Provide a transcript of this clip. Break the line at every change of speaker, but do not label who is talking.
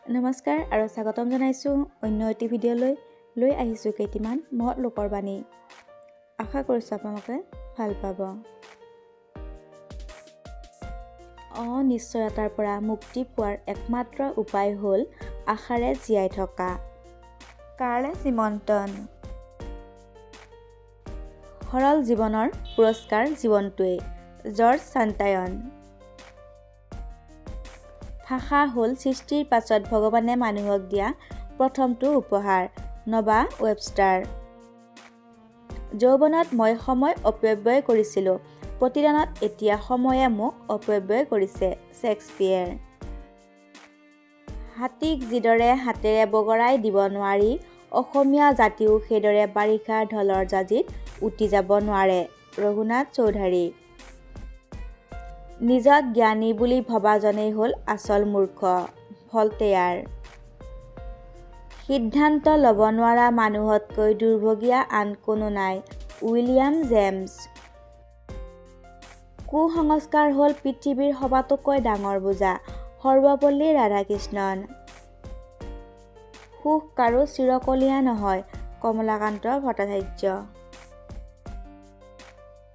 নমস্কাৰ আৰু স্বাগতম জনাইছোঁ অন্য এটি ভিডিঅ'লৈ লৈ আহিছোঁ কেইটিমান মহৎ লোকৰ বাণী। আশা কৰিছোঁ আপোনালোকে ভাল পাব। অনিশ্চয়তাৰ পৰা মুক্তি পোৱাৰ একমাত্ৰ উপায় হ'ল আশাৰে জীয়াই থকা। কাৰ্ল চিমন্টন। সৰল জীৱনৰ পুৰস্কাৰ জীৱনটোৱেই। জৰ্জ ছাণ্টায়ন। ভাষা হ'ল সৃষ্টিৰ পাছত ভগৱানে মানুহক দিয়া প্ৰথমটো উপহাৰ। নবা ৱেবষ্টাৰ। যৌৱনত মই সময় অপব্যয় কৰিছিলোঁ, প্ৰতিদানত এতিয়া সময়ে মোক অপব্যয় কৰিছে। শেক্সপিয়েৰ। হাতীক যিদৰে হাতেৰে বগৰাই দিব নোৱাৰি, অসমীয়া জাতিও সেইদৰে বাৰিষাৰ ঢলৰ জাজিত উটি যাব নোৱাৰে। ৰঘুনাথ চৌধুৰী। নিজক জ্ঞানী বুলি ভবাজনেই হ'ল আচল মূৰ্খ। ভলতেয়াৰ। সিদ্ধান্ত ল'ব নোৱাৰা মানুহতকৈ দুৰ্ভগীয়া আন কোনো নাই। William James. কুসংস্কাৰ হ'ল পৃথিৱীৰ সবাতোকৈ ডাঙৰ বোজা। সৰ্বপল্লী ৰাধাকৃষ্ণণ। সুখ কাৰো চিৰকলীয়া নহয়। কমলাকান্ত ভট্টাচাৰ্য।